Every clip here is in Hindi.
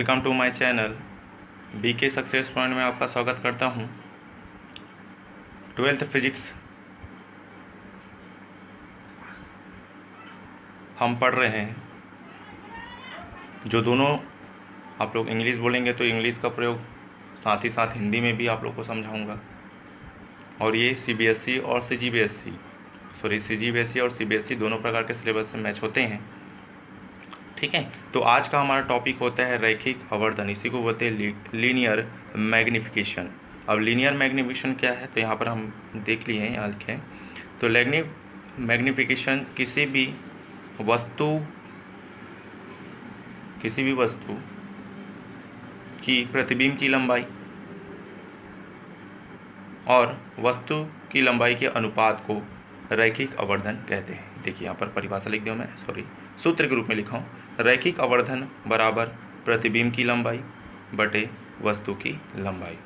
Welcome to my channel BK success point में आपका स्वागत करता हूं। 12th फिजिक्स हम पढ़ रहे हैं। जो दोनों आप लोग इंग्लिश बोलेंगे तो इंग्लिश का प्रयोग साथ ही साथ हिंदी में भी आप लोग को समझाऊंगा। और ये CBSE और CGBSE दोनों प्रकार के सिलेबस से मैच होते हैं। ठीक है, तो आज का हमारा टॉपिक होता है रैखिक आवर्धन। इसी को बोलते हैं लीनियर मैग्निफिकेशन। अब लीनियर मैग्निफिकेशन क्या है, तो यहाँ पर हम देख लिए हैं, यहाँ लिखे हैं। तो मैग्निफिकेशन किसी भी वस्तु की प्रतिबिंब की लंबाई और वस्तु की लंबाई के अनुपात को रैखिक आवर्धन कहते हैं। देखिए यहाँ पर परिभाषा लिख दिया मैं, सूत्र के रूप में लिखा हूँ। रैखिक आवर्धन बराबर प्रतिबिंब की लंबाई बटे वस्तु की लंबाई,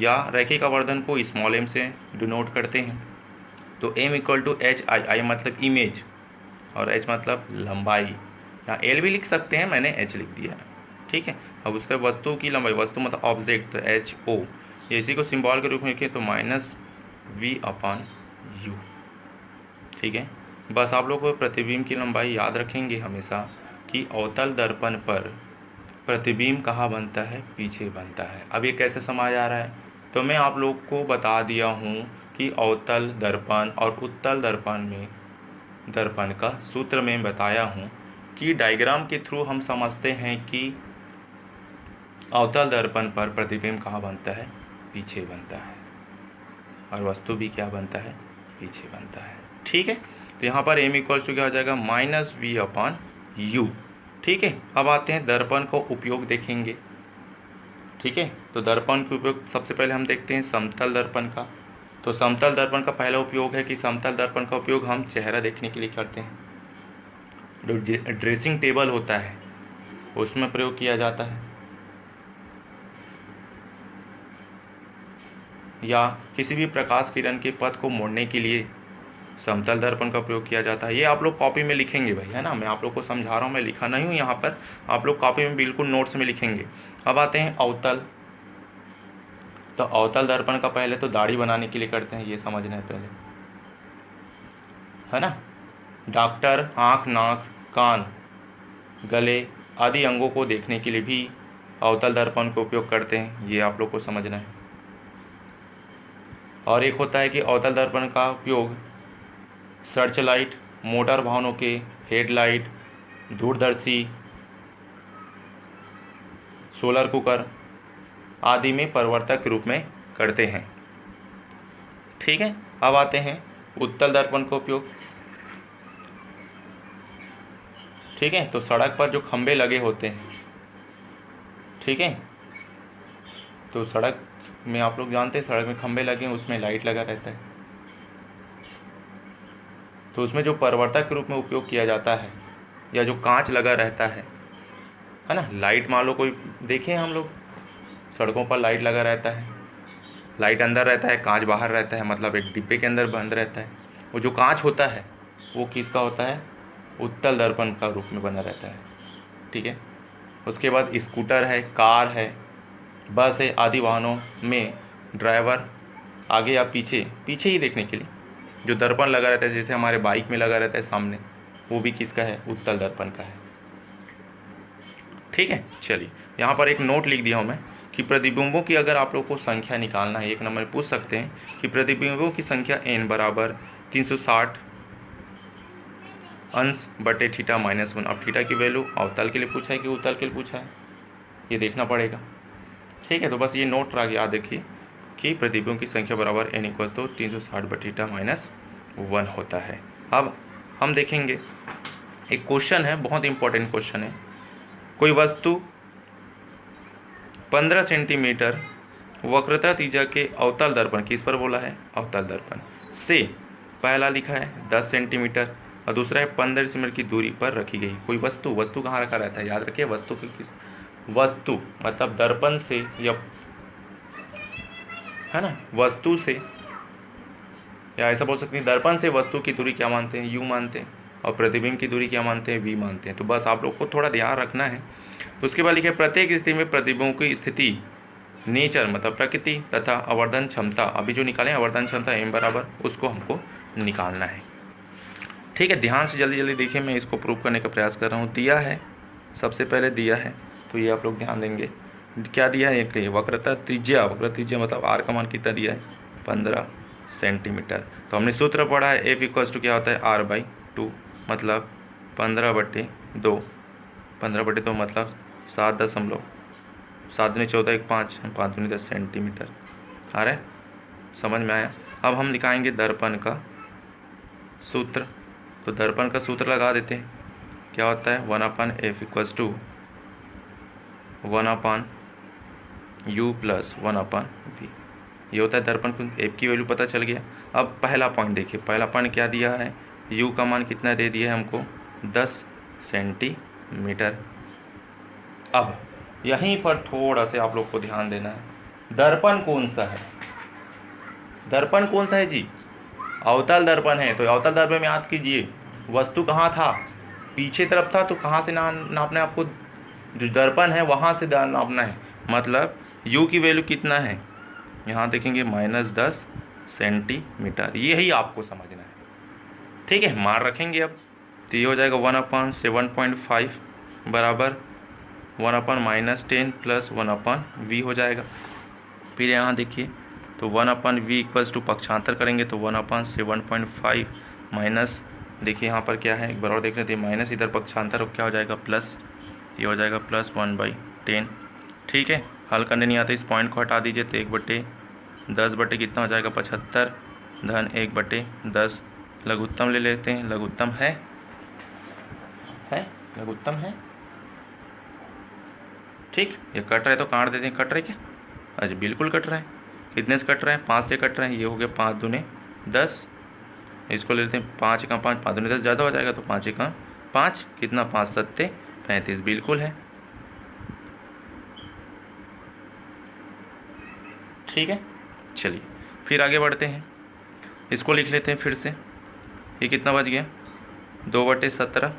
या रैखिक आवर्धन को स्मॉल m से डिनोट करते हैं। तो m = h, I मतलब इमेज और h मतलब लंबाई, या L भी लिख सकते हैं, मैंने h लिख दिया। ठीक है, अब उसके वस्तु की लंबाई, वस्तु मतलब ऑब्जेक्ट, तो HO, इसी को सिंबल के रूप में लिखें तो -V/U। ठीक है, बस आप लोग को प्रतिबिंब की लंबाई याद रखेंगे हमेशा कि अवतल दर्पण पर प्रतिबिंब कहाँ बनता है, पीछे बनता है। अब ये कैसे समझ आ रहा है, तो मैं आप लोग को बता दिया हूँ कि अवतल दर्पण और उत्तल दर्पण का सूत्र में बताया हूँ कि डायग्राम के थ्रू हम समझते हैं कि अवतल दर्पण पर प्रतिबिंब कहाँ बनता है, पीछे बनता है, और वस्तु भी क्या बनता है, पीछे बनता है। ठीक है, तो यहाँ पर m = क्या हो जाएगा, -V/U। ठीक है, अब आते हैं दर्पण को उपयोग देखेंगे। ठीक है, तो दर्पण के उपयोग सबसे पहले हम देखते हैं समतल दर्पण का। तो समतल दर्पण का पहला उपयोग है कि समतल दर्पण का उपयोग हम चेहरा देखने के लिए करते हैं। जो ड्रेसिंग टेबल होता है उसमें प्रयोग किया जाता है, या किसी भी प्रकाश किरण के पथ को मोड़ने के लिए समतल दर्पण का प्रयोग किया जाता है। ये आप लोग कॉपी में लिखेंगे भाई, है ना। मैं आप लोग को समझा रहा हूँ, मैं लिखा नहीं हूँ यहाँ पर, आप लोग कॉपी में बिल्कुल नोट्स में लिखेंगे। अब आते हैं अवतल। तो अवतल दर्पण का पहले तो दाढ़ी बनाने के लिए करते हैं, ये समझना है पहले, है ना। डॉक्टर आँख, नाक, कान, गले आदि अंगों को देखने के लिए भी अवतल दर्पण का उपयोग करते हैं, ये आप लोग को समझना है। और एक होता है कि अवतल दर्पण का उपयोग सर्च लाइट, मोटर वाहनों के हेडलाइट, दूरदर्शी, सोलर कुकर आदि में परावर्तक के रूप में करते हैं। ठीक है, अब आते हैं उत्तल दर्पण का उपयोग। ठीक है, तो सड़क पर जो खंभे लगे होते हैं, ठीक है, तो सड़क में आप लोग जानते हैं, सड़क में खंभे लगे हैं, उसमें लाइट लगा रहता है। तो उसमें जो परावर्तक के रूप में उपयोग किया जाता है, या जो कांच लगा रहता है ना। लाइट मान लो कोई देखें, हम लोग सड़कों पर लाइट लगा रहता है, लाइट अंदर रहता है, कांच बाहर रहता है, मतलब एक डिब्बे के अंदर बंद रहता है। वो जो कांच होता है वो किसका होता है, उत्तल दर्पण का रूप में बना रहता है। ठीक है, उसके बाद स्कूटर है, कार है, बस है आदि वाहनों में ड्राइवर आगे या पीछे ही देखने के लिए जो दर्पण लगा रहता है, जैसे हमारे बाइक में लगा रहता है सामने, वो भी किसका है, उत्तल दर्पण का है। ठीक है, चलिए यहाँ पर एक नोट लिख दिया हूँ मैं कि प्रतिबिंबों की अगर आप लोग को संख्या निकालना है, एक नंबर पूछ सकते हैं कि प्रतिबिंबों की संख्या n = 360 अंश बटे थीटा -1। अब थीटा की वैल्यू अवतल के लिए पूछा है कि उत्तल के लिए पूछा है, ये देखना पड़ेगा। ठीक है, तो बस ये नोट याद रखिए कि प्रतिबिंबों की संख्या बराबर n = 360 बटे थीटा -1 होता है। अब हम देखेंगे एक क्वेश्चन है, बहुत इंपॉर्टेंट क्वेश्चन है। कोई वस्तु 15 सेंटीमीटर वक्रता त्रिज्या के अवतल दर्पण, किस पर बोला है, अवतल दर्पण से, पहला लिखा है 10 सेंटीमीटर और दूसरा है 15 सेंटीमीटर की दूरी पर रखी गई कोई वस्तु कहाँ रखा रहता है, याद रखिए, वस्तु मतलब दर्पण से, या है ना, वस्तु से, या ऐसा बोल सकते हैं दर्पण से वस्तु की दूरी क्या मानते हैं, U मानते हैं। और प्रतिबिंब की दूरी क्या मानते हैं, v मानते हैं। तो बस आप लोग को थोड़ा ध्यान रखना है। तो उसके बाद लिखे प्रत्येक स्थिति में प्रतिबिंबों की स्थिति, नेचर मतलब प्रकृति तथा आवर्धन क्षमता, अभी जो निकालें आवर्धन क्षमता m बराबर, उसको हमको निकालना है। ठीक है, ध्यान से जल्दी जल्दी देखिए, मैं इसको प्रूव करने का प्रयास कर रहा हूँ। दिया है, सबसे पहले दिया है, तो ये आप लोग ध्यान देंगे क्या दिया है। एक वक्रता त्रिज्या, वक्र त्रिज्या मतलब r का मान कितना दिया है, 15 सेंटीमीटर। तो हमने सूत्र पढ़ा है F इक्वल्स टू क्या होता है, r/2, मतलब 15/2, 15/2 मतलब 7 दूनी 14 1 5, 5 दूनी 10 सेंटीमीटर। आ रहा है, समझ में आया। अब हम निकालेंगे दर्पण का सूत्र। तो दर्पण का सूत्र लगा देते हैं, क्या होता है 1/f equals to 1/u plus 1/v, ये होता है दर्पण कोण। एफ की वैल्यू पता चल गया। अब पहला पॉइंट देखिए, पहला पॉइंट क्या दिया है, u का मान कितना दे दिया है हमको, 10 सेंटीमीटर। अब यहीं पर थोड़ा से आप लोग को ध्यान देना है, दर्पण कौन सा है, दर्पण कौन सा है जी, अवतल दर्पण है। तो अवतल दर्पण में याद कीजिए वस्तु कहाँ था, पीछे तरफ था, तो कहाँ से नापना है आपको, जो दर्पण है वहाँ से नापना है। मतलब u की वैल्यू कितना है, यहाँ देखेंगे -10 सेंटीमीटर, यही आपको समझना है। ठीक है, मान रखेंगे अब, तो ये हो जाएगा 1/7.5 बराबर 1/-10 प्लस 1/v हो जाएगा। फिर यहाँ देखिए, तो 1/v इक्वल्स टू पक्षांतर करेंगे तो 1/7.5 माइनस, देखिए यहाँ पर क्या है, एक बार और देख लेते हैं, माइनस इधर पक्षांतर क्या हो जाएगा प्लस, ये हो जाएगा +1/10। ठीक है, हल करने नहीं आता, इस पॉइंट को हटा दीजिए, तो 1/10 बटे कितना हो जाएगा 75 धन 1/10। लघुत्तम ले लेते हैं, लघुत्तम है लघुत्तम है। ठीक, ये कट रहा है तो काट देते हैं, कट रहा है क्या, अच्छा बिल्कुल कट रहा है। कितने से कट रहा है, 5 से कट रहा है, ये हो गया 5 दूने 10। इसको ले लेते हैं 5 का 5, 5 दूने 10 ज़्यादा हो जाएगा, तो 5 का 5, कितना 5 सत्ते 35, बिल्कुल है। ठीक है, चलिए फिर आगे बढ़ते हैं, इसको लिख लेते हैं फिर से। ये कितना बच गया, 2/17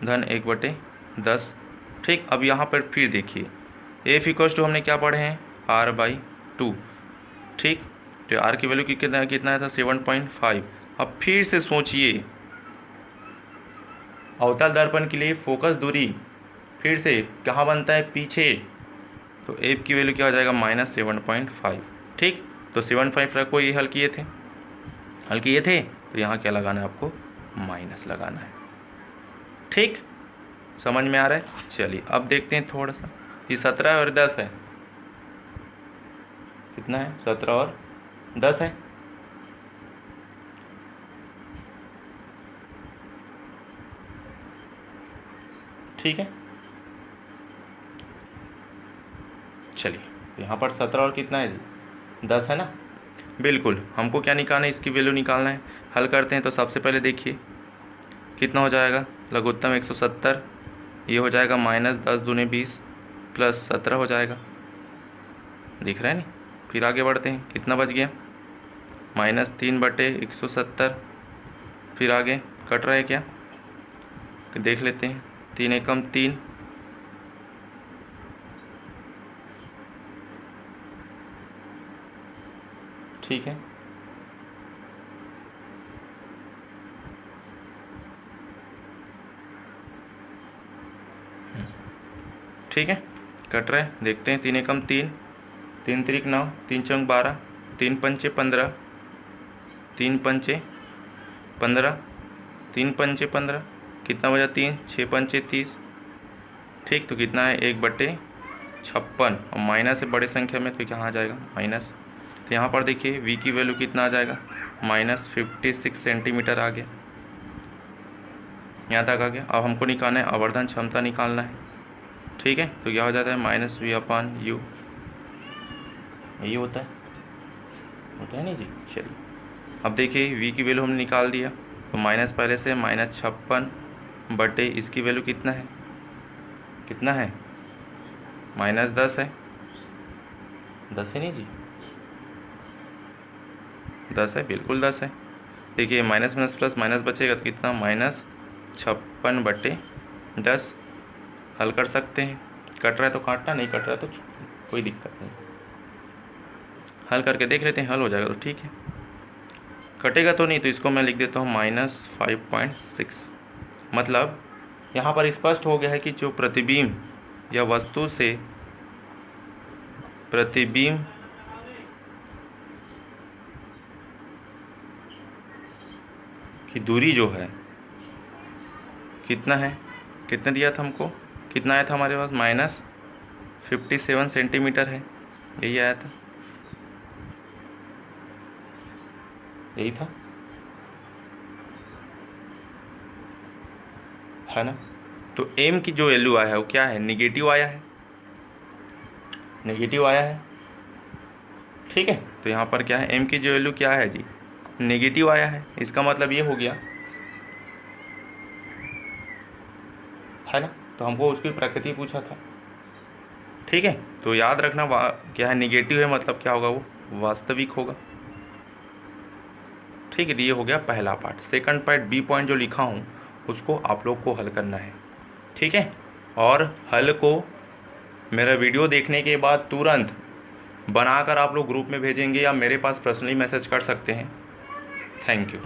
धन 1/10। ठीक, अब यहाँ पर फिर देखिए F इक्वल्स टू हमने क्या पढ़े हैं, r/2। ठीक, तो r की वैल्यू कितना था 7.5। अब फिर से सोचिए, अवतल दर्पण के लिए फोकस दूरी फिर से कहाँ बनता है, पीछे। तो F की वैल्यू क्या हो जाएगा -7.5। ठीक, तो 7.5 रखो, ये हल किए थे, तो यहाँ क्या लगाना है आपको, माइनस लगाना है। ठीक, समझ में आ रहा है। चलिए अब देखते हैं थोड़ा सा, ये 17 और 10 है, कितना है 17 और 10 है। ठीक है, चलिए यहाँ पर 17 और कितना है, 10 है ना। बिल्कुल, हमको क्या निकालना है, इसकी वैल्यू निकालना है। हल करते हैं, तो सबसे पहले देखिए कितना हो जाएगा, लघुत्तम 170, ये हो जाएगा -10 दूने 20 प्लस 17 हो जाएगा, दिख रहा है नहीं। फिर आगे बढ़ते हैं, कितना बच गया, -3/170। फिर आगे कट रहा है क्या, देख लेते हैं, 3 एकम 3, ठीक है। ठीक है, कट रहा है, देखते हैं, 3 एकम 3, 3 त्रिक 9, 3 चौक 12, 3 पंचे 15, 3 पंचे 15, 3 पंचे 15, कितना बजा 3, 6 पंचे 30। ठीक, तो कितना है 1/56, और माइनस है बड़े संख्या में, तो कहाँ आ जाएगा माइनस। तो यहाँ पर देखिए v की वैल्यू कितना आ जाएगा, -56 सेंटीमीटर आ गया, यहाँ तक आ गया। अब हमको निकालना है आवर्धन क्षमता निकालना है। ठीक है, तो क्या हो जाता है -v/u, यही होता है नहीं जी। चलिए अब देखिए v की वैल्यू हमने निकाल दिया, तो माइनस पहले से -56 बटे इसकी वैल्यू कितना है -10 है, 10 है नहीं जी, 10 है, बिल्कुल 10 है। देखिए माइनस प्लस माइनस बचेगा तो कितना 56/10 हल कर सकते हैं। कट रहा है तो काटना, नहीं कट रहा है तो कोई दिक्कत नहीं, हल करके देख लेते हैं, हल हो जाएगा तो ठीक है, कटेगा तो नहीं, तो इसको मैं लिख देता हूँ -5.6। मतलब यहाँ पर स्पष्ट हो गया है कि जो प्रतिबिंब या वस्तु से प्रतिबिंब की दूरी जो है कितना है, कितना दिया था हमको, कितना आया था हमारे पास, -57 सेंटीमीटर है, यही आया था, यही था, है ना। तो m की जो वैल्यू आया है वो क्या है, निगेटिव आया है, नेगेटिव आया है, ठीक है। तो यहाँ पर क्या है, m की जो वैल्यू क्या है जी, नेगेटिव आया है, इसका मतलब ये हो गया, है ना। तो हमको उसकी प्रकृति पूछा था, ठीक है। तो याद रखना क्या है, निगेटिव है मतलब क्या होगा, वो वास्तविक होगा, ठीक है। ये हो गया पहला part. Second part B point जो लिखा हूँ उसको आप लोग को हल करना है, ठीक है। और हल को मेरा वीडियो देखने के बाद तुरंत बनाकर आप लोग ग्रुप में भेजेंगे या मेरे पास पर्सनली मैसेज कर सकते हैं। Thank you.